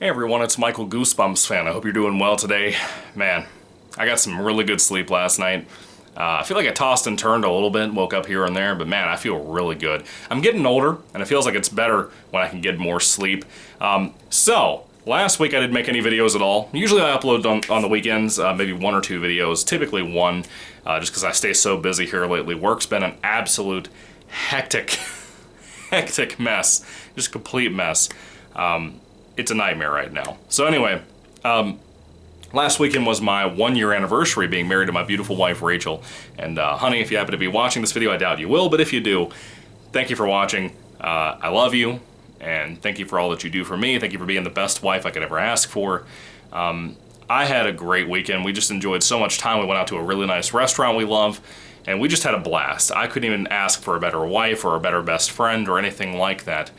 Hey everyone, it's Michael GoosebumpsFan. I hope you're doing well today. Man, I got some really good sleep last night. I feel like I tossed and turned a little bit, woke up here and there, but man, I feel really good. I'm getting older, and it feels like it's better when I can get more sleep. Last week I didn't make any videos at all. Usually I upload on the weekends, maybe one or two videos, typically one, just because I stay so busy here lately. Work's been an absolute hectic mess, just a complete mess. It's a nightmare right now. So anyway, last weekend was my 1-year anniversary being married to my beautiful wife, Rachel. And honey, if you happen to be watching this video, I doubt you will, but if you do, thank you for watching. I love you, and thank you for all that you do for me. Thank you for being the best wife I could ever ask for. I had a great weekend. We just enjoyed so much time. We went out to a really nice restaurant we love, and we just had a blast. I couldn't even ask for a better wife or a better best friend or anything like that.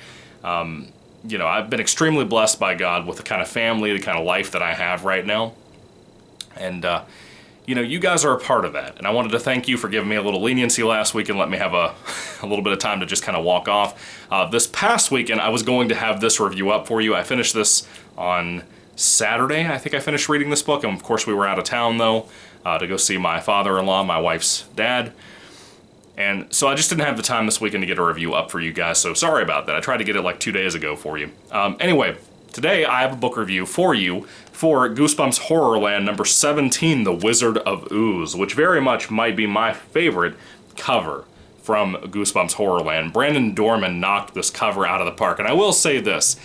You know, I've been extremely blessed by God with the kind of family, the kind of life that I have right now. And, you know, you guys are a part of that. And I wanted to thank you for giving me a little leniency last week and let me have a little bit of time to just kind of walk off. This past weekend, I was going to have this review up for you. I finished this on Saturday. I think I finished reading this book. And of course, we were out of town, though, to go see my father-in-law, my wife's dad. And so I just didn't have the time this weekend to get a review up for you guys, so sorry about that. I tried to get it like 2 days ago for you. Anyway, today I have a book review for you for Goosebumps HorrorLand number 17, The Wizard of Ooze, which very much might be my favorite cover from Goosebumps HorrorLand. Brandon Dorman knocked this cover out of the park, and I will say this.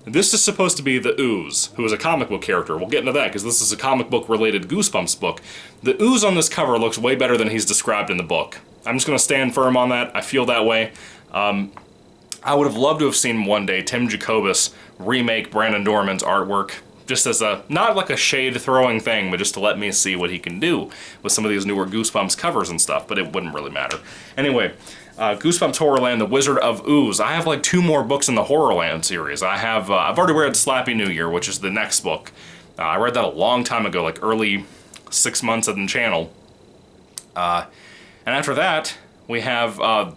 This is supposed to be the Ooze, who is a comic book character. We'll get into that, because this is a comic book-related Goosebumps book. The Ooze on this cover looks way better than he's described in the book. I'm just going to stand firm on that. I feel that way. I would have loved to have seen one day Tim Jacobus remake Brandon Dorman's artwork, just as a, not like a shade-throwing thing, but just to let me see what he can do with some of these newer Goosebumps covers and stuff, but it wouldn't really matter. Anyway, Goosebumps HorrorLand, The Wizard of Ooze. I have like 2 more books in the HorrorLand series. I've already read Slappy New Year, which is the next book. I read that a long time ago, like early 6 months on the channel. And after that, we have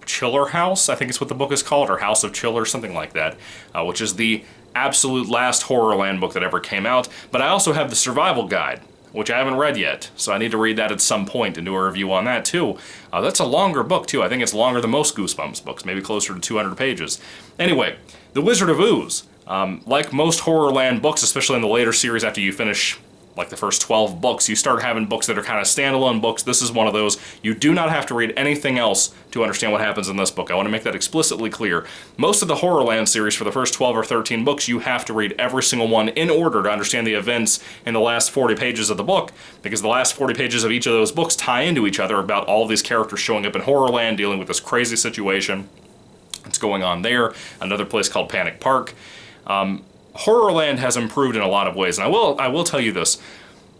Chiller House, I think it's what the book is called, or House of Chiller, something like that, which is the absolute last HorrorLand book that ever came out. But I also have the Survival Guide, which I haven't read yet, so I need to read that at some point and do a review on that too. That's a longer book too. I think it's longer than most Goosebumps books, maybe closer to 200 pages. Anyway, The Wizard of Ooze. Like most HorrorLand books, especially in the later series after you finish like the first 12 books, you start having books that are kind of standalone books. This is one of those. You do not have to read anything else to understand what happens in this book. I want to make that explicitly clear. Most of the HorrorLand series, for the first 12 or 13 books, you have to read every single one in order to understand the events in the last 40 pages of the book, because the last 40 pages of each of those books tie into each other about all of these characters showing up in Horrorland, dealing with this crazy situation that's going on there. Another place called Panic Park. Horrorland has improved in a lot of ways, and I will tell you this.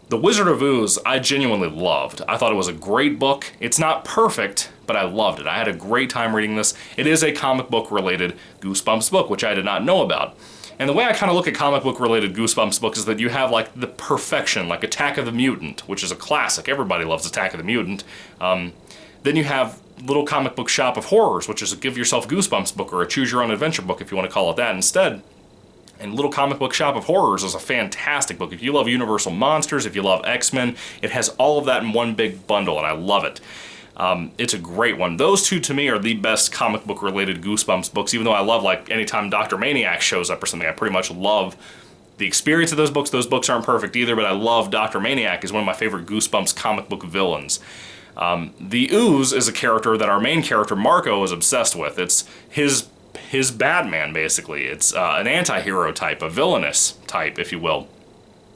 The Wizard of Ooze, I genuinely loved. I thought it was a great book. It's not perfect, but I loved it. I had a great time reading this. It is a comic book-related Goosebumps book, which I did not know about. And the way I kind of look at comic book-related Goosebumps books is that you have, like, the perfection, like Attack of the Mutant, which is a classic. Everybody loves Attack of the Mutant. Then you have Little Comic Book Shop of Horrors, which is a Give Yourself Goosebumps book, or a Choose Your Own Adventure book, if you want to call it that instead. And Little Comic Book Shop of Horrors is a fantastic book. If you love Universal Monsters, if you love X-Men, it has all of that in one big bundle, and I love it. It's a great one. Those two, to me, are the best comic book-related Goosebumps books, even though I love, like, anytime Dr. Maniac shows up or something, I pretty much love the experience of those books. Those books aren't perfect either, but I love Dr. Maniac as one of my favorite Goosebumps comic book villains. The Ooze is a character that our main character, Marco, is obsessed with. It's his Batman, basically. It's an anti-hero type, a villainous type, if you will.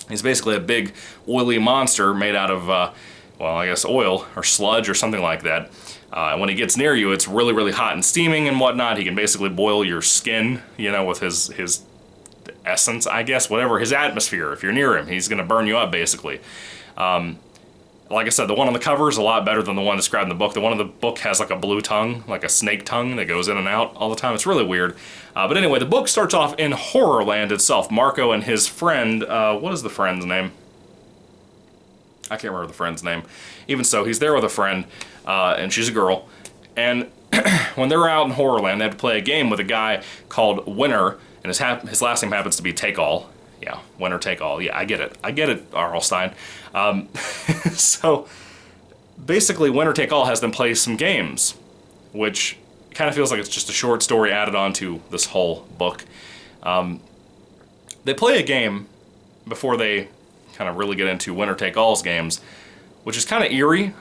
He's basically a big, oily monster made out of, well, I guess oil or sludge or something like that. When he gets near you, it's really, really hot and steaming and whatnot. He can basically boil your skin, you know, with his essence, I guess, whatever, his atmosphere. If you're near him, he's going to burn you up, basically. Like I said, the one on the cover is a lot better than the one described in the book. The one in the book has like a blue tongue, like a snake tongue that goes in and out all the time. It's really weird. But anyway, the book starts off in Horrorland itself. Marco and his friend, what is the friend's name? I can't remember the friend's name. Even so, he's there with a friend, and she's a girl. And when they're out in Horrorland, they have to play a game with a guy called Winner. and his last name happens to be Take All. Yeah, winner take all. Yeah, I get it, R.L. Stine. So basically, winner take all has them play some games, which kind of feels like it's just a short story added on to this whole book. They play a game before they kind of really get into winner take all's games, which is kind of eerie.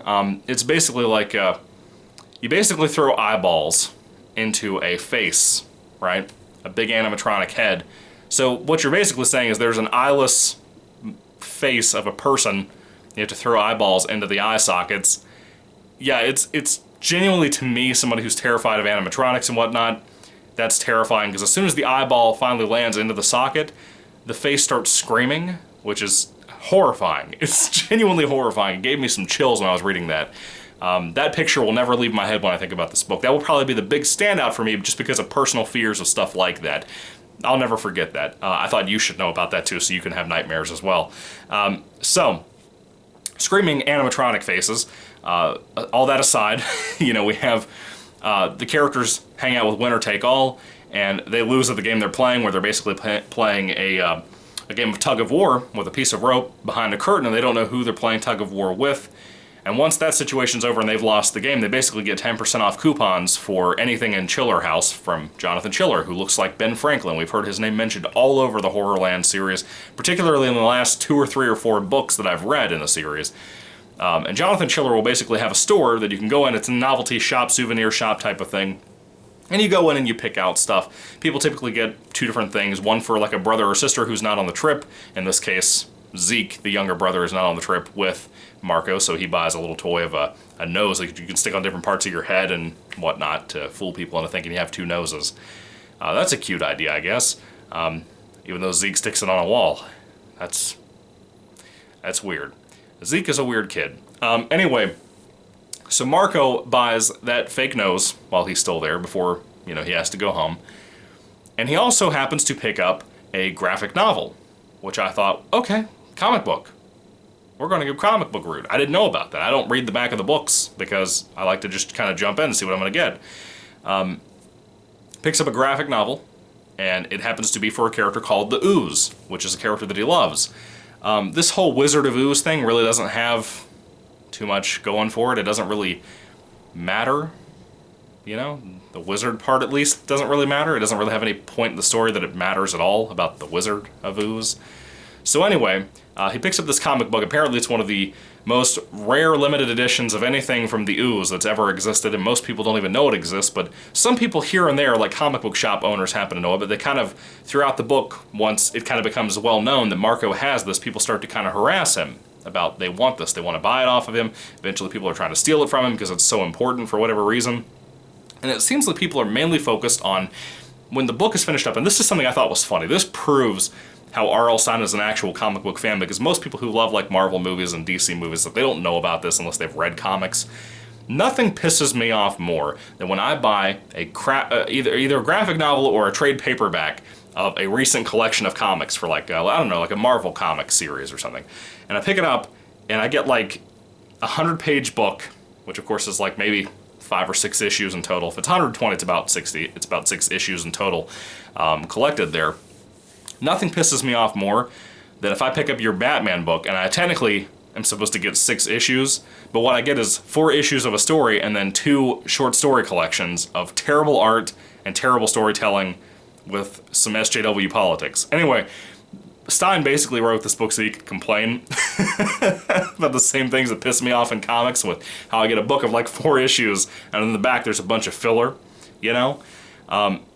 It's basically like you basically throw eyeballs into a face, right? A big animatronic head. So what you're basically saying is there's an eyeless face of a person. You have to throw eyeballs into the eye sockets. Yeah, it's genuinely, to me, somebody who's terrified of animatronics and whatnot, that's terrifying, because as soon as the eyeball finally lands into the socket, the face starts screaming, which is horrifying. It's genuinely horrifying. It gave me some chills when I was reading that. That picture will never leave my head when I think about this book. That will probably be the big standout for me just because of personal fears of stuff like that. I'll never forget that. I thought you should know about that too, so you can have nightmares as well. So, screaming animatronic faces. All that aside, you know, we have the characters hang out with winner take all, and they lose at the game they're playing, where they're basically playing a game of tug of war with a piece of rope behind a curtain, and they don't know who they're playing tug of war with. And once that situation's over and they've lost the game, they basically get 10% off coupons for anything in Chiller House from Jonathan Chiller, who looks like Ben Franklin. We've heard his name mentioned all over the HorrorLand series, particularly in the last 2 or 3 or 4 books that I've read in the series. And Jonathan Chiller will basically have a store that you can go in. It's a novelty shop, souvenir shop type of thing. And you go in and you pick out stuff. People typically get 2 different things. One for like a brother or sister who's not on the trip. In this case, Zeke, the younger brother, is not on the trip with Marco, so he buys a little toy of a nose that you can stick on different parts of your head and whatnot to fool people into thinking you have 2 noses. That's a cute idea, I guess. Even though Zeke sticks it on a wall. That's weird. Zeke is a weird kid. Anyway, so Marco buys that fake nose while he's still there before, you know, he has to go home. And he also happens to pick up a graphic novel, which I thought, okay, comic book. We're going to go comic book route. I didn't know about that. I don't read the back of the books because I like to just kind of jump in and see what I'm going to get. Picks up a graphic novel, and it happens to be for a character called the Ooze, which is a character that he loves. This whole Wizard of Ooze thing really doesn't have too much going for it. It doesn't really matter, you know? The wizard part, at least, doesn't really matter. It doesn't really have any point in the story that it matters at all about the Wizard of Ooze. So anyway, he picks up this comic book. Apparently it's one of the most rare limited editions of anything from the Ooze that's ever existed, and most people don't even know it exists, but some people here and there, like comic book shop owners, happen to know it, but they kind of, throughout the book, once it kind of becomes well known that Marco has this, people start to kind of harass him about they want this, they want to buy it off of him. Eventually people are trying to steal it from him because it's so important for whatever reason. And it seems like people are mainly focused on when the book is finished up, and this is something I thought was funny. This proves how R.L. Stine is an actual comic book fan, because most people who love like Marvel movies and DC movies, they don't know about this unless they've read comics. Nothing pisses me off more than when I buy a either a graphic novel or a trade paperback of a recent collection of comics for like, I don't know, like a Marvel comic series or something. And I pick it up and I get like a 100-page book, which of course is like maybe 5 or 6 issues in total. If it's 120, it's about 60. It's about 6 issues in total collected there. Nothing pisses me off more than if I pick up your Batman book, and I technically am supposed to get 6 issues, but what I get is 4 issues of a story and then 2 short story collections of terrible art and terrible storytelling with some SJW politics. Anyway, Stine basically wrote this book so he could complain about the same things that piss me off in comics, with how I get a book of like 4 issues and in the back there's a bunch of filler, you know?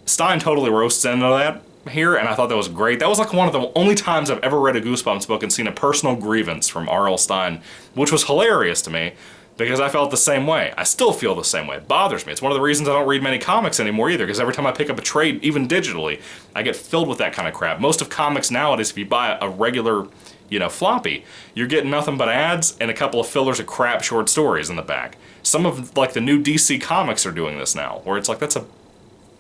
Stine totally roasts into that here, and I thought that was great. That was like one of the only times I've ever read a Goosebumps book and seen a personal grievance from R.L. Stine, which was hilarious to me because I felt the same way. I still feel the same way. It bothers me. It's one of the reasons I don't read many comics anymore either, because every time I pick up a trade, even digitally, I get filled with that kind of crap. Most of comics nowadays, if you buy a regular, you know, floppy, you're getting nothing but ads and a couple of fillers of crap short stories in the back. Some of like the new DC comics are doing this now, where it's like that's a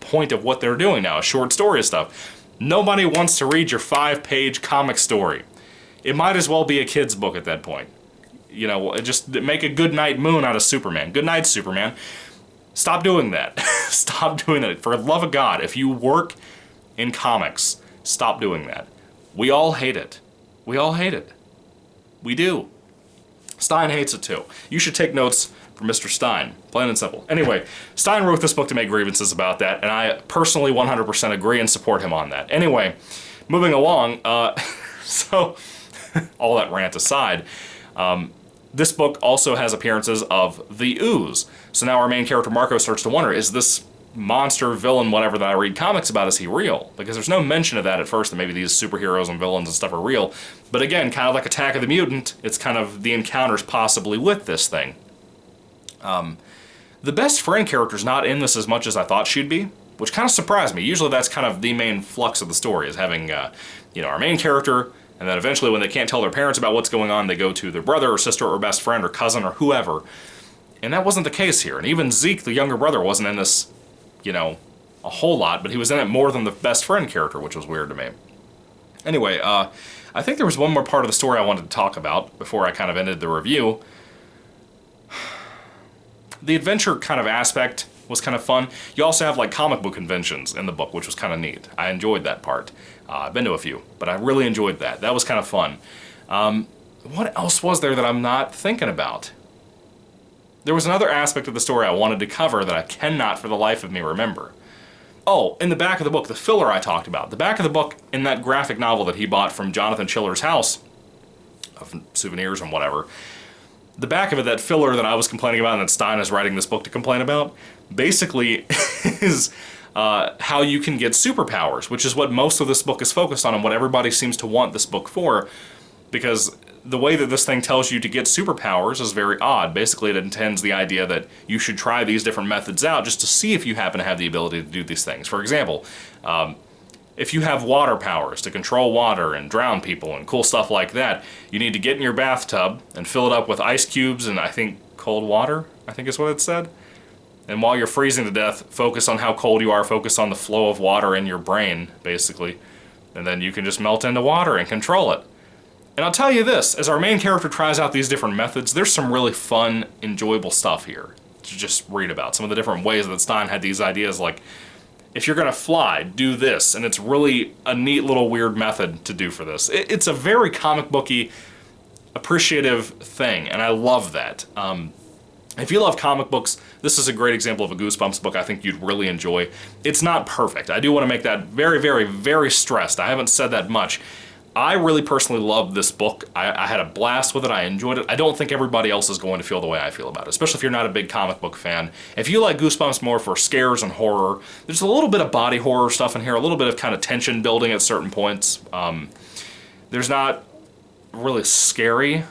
point of what they're doing now, short story stuff. Nobody wants to read your 5-page comic story. It might as well be a kid's book at that point. You know, just make a Goodnight Moon out of Superman. Good night, Superman. Stop doing that. Stop doing that. For the love of God, if you work in comics. Stop doing that. We all hate it. We all hate it. We do. Stein hates it too. You should take notes from Mr. Stein. Plain and simple. Anyway, Stein wrote this book to make grievances about that, and I personally 100% agree and support him on that. Anyway, moving along, so all that rant aside, this book also has appearances of the Ooze. So now our main character Marco starts to wonder, is this monster, villain, whatever that I read comics about, is he real? Because there's no mention of that at first, that maybe these superheroes and villains and stuff are real. But again, kind of like Attack of the Mutant, it's kind of the encounters possibly with this thing. The best friend character's not in this as much as I thought she'd be, which kind of surprised me. Usually that's kind of the main flux of the story, is having, you know, our main character, and then eventually when they can't tell their parents about what's going on, they go to their brother or sister or best friend or cousin or whoever. And that wasn't the case here. And even Zeke, the younger brother, wasn't in this, you know, a whole lot, but he was in it more than the best friend character, which was weird to me. Anyway, I think there was one more part of the story I wanted to talk about before I kind of ended the review. The adventure kind of aspect was kind of fun. You also have like comic book conventions in the book, which was kind of neat. I enjoyed that part. I've been to a few, but I really enjoyed that. That was kind of fun. What else was there that I'm not thinking about? There was another aspect of the story I wanted to cover that I cannot for the life of me remember. Oh, in the back of the book, the filler I talked about. The back of the book in that graphic novel that he bought from Jonathan Chiller's house, of souvenirs and whatever, the back of it, that filler that I was complaining about and that Stein is writing this book to complain about, basically is how you can get superpowers, which is what most of this book is focused on and what everybody seems to want this book for, because the way that this thing tells you to get superpowers is very odd. Basically, it intends the idea that you should try these different methods out just to see if you happen to have the ability to do these things. For example, if you have water powers to control water and drown people and cool stuff like that, you need to get in your bathtub and fill it up with ice cubes and I think cold water, I think is what it said. And while you're freezing to death, focus on how cold you are, focus on the flow of water in your brain, basically. And then you can just melt into water and control it. And I'll tell you this, as our main character tries out these different methods, there's some really fun, enjoyable stuff here to just read about. Some of the different ways that Stein had these ideas, like, if you're gonna fly, do this, and it's really a neat little weird method to do for this. It's a very comic booky, appreciative thing, and I love that. If you love comic books, this is a great example of a Goosebumps book I think you'd really enjoy. It's not perfect. I do want to make that very, very, very stressed. I haven't said that much. I really personally love this book. I had a blast with it. I enjoyed it. I don't think everybody else is going to feel the way I feel about it, especially if you're not a big comic book fan. If you like Goosebumps more for scares and horror, there's a little bit of body horror stuff in here, a little bit of kind of tension building at certain points. There's not really scary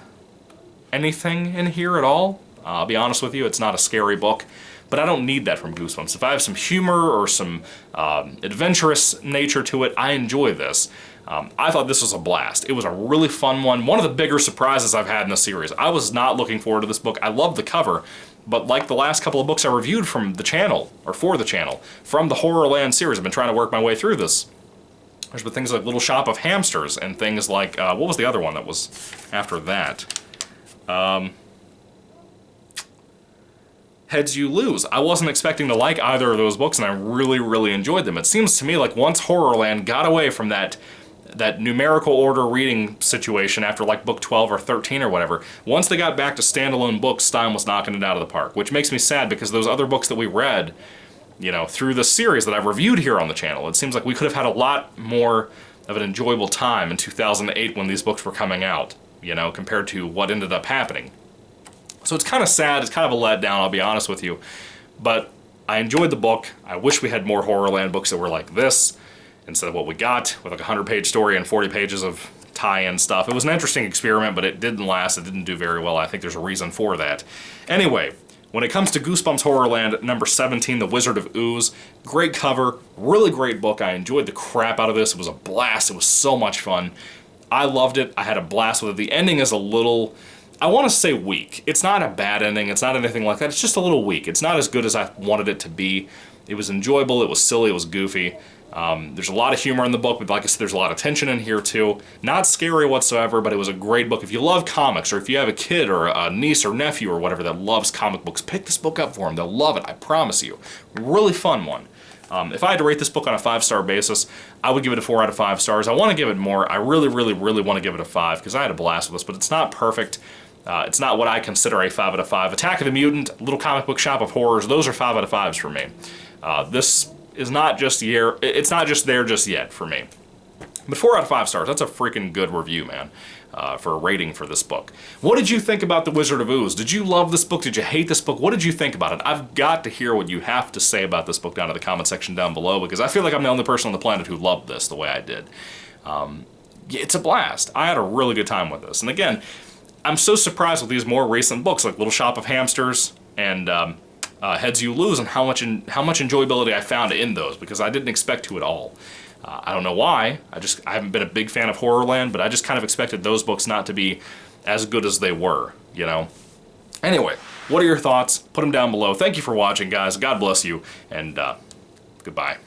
anything in here at all. I'll be honest with you, it's not a scary book, but I don't need that from Goosebumps. If I have some humor or some adventurous nature to it, I enjoy this. I thought this was a blast. It was a really fun one. One of the bigger surprises I've had in the series. I was not looking forward to this book. I love the cover, but like the last couple of books I reviewed from the channel, or for the channel, from the HorrorLand series, I've been trying to work my way through this. There's been things like Little Shop of Hamsters and things like, what was the other one that was after that? Heads You Lose. I wasn't expecting to like either of those books, and I really, really enjoyed them. It seems to me like once HorrorLand got away from that numerical order reading situation after like book 12 or 13 or whatever, once they got back to standalone books, Stein was knocking it out of the park, which makes me sad because those other books that we read, you know, through the series that I've reviewed here on the channel, it seems like we could have had a lot more of an enjoyable time in 2008 when these books were coming out, you know, compared to what ended up happening. So it's kind of sad, it's kind of a letdown, I'll be honest with you, but I enjoyed the book. I wish we had more HorrorLand books that were like this, instead of what we got, with like a 100-page story and 40 pages of tie-in stuff. It was an interesting experiment, but it didn't last, it didn't do very well. I think there's a reason for that. Anyway, when it comes to Goosebumps HorrorLand number 17, The Wizard of Ooze, great cover, really great book. I enjoyed the crap out of this. It was a blast, it was so much fun. I loved it, I had a blast with it. The ending is a little, I want to say weak. It's not a bad ending, it's not anything like that, it's just a little weak. It's not as good as I wanted it to be. It was enjoyable, it was silly, it was goofy. There's a lot of humor in the book, but like I said, there's a lot of tension in here too. Not scary whatsoever, but it was a great book. If you love comics, or if you have a kid or a niece or nephew or whatever that loves comic books, pick this book up for them. They'll love it, I promise you. Really fun one. If I had to rate this book on a 5-star basis, I would give it a 4 out of 5 stars. I want to give it more. I really, really, really want to give it a 5 because I had a blast with this, but it's not perfect. It's not what I consider a 5 out of 5. Attack of the Mutant, Little Comic Book Shop of Horrors, those are 5 out of 5s for me. This is not just here, it's not just there just yet for me. But 4 out of 5 stars, that's a freaking good review, man, for a rating for this book. What did you think about The Wizard of Ooze? Did you love this book? Did you hate this book? What did you think about it? I've got to hear what you have to say about this book down in the comment section down below, because I feel like I'm the only person on the planet who loved this the way I did. It's a blast. I had a really good time with this. And again, I'm so surprised with these more recent books, like Little Shop of Hamsters and Heads You Lose, and how much enjoyability I found in those, because I didn't expect to at all. I don't know why. I haven't been a big fan of Horrorland, but I just kind of expected those books not to be as good as they were, you know? Anyway, what are your thoughts? Put them down below. Thank you for watching, guys. God bless you, and goodbye.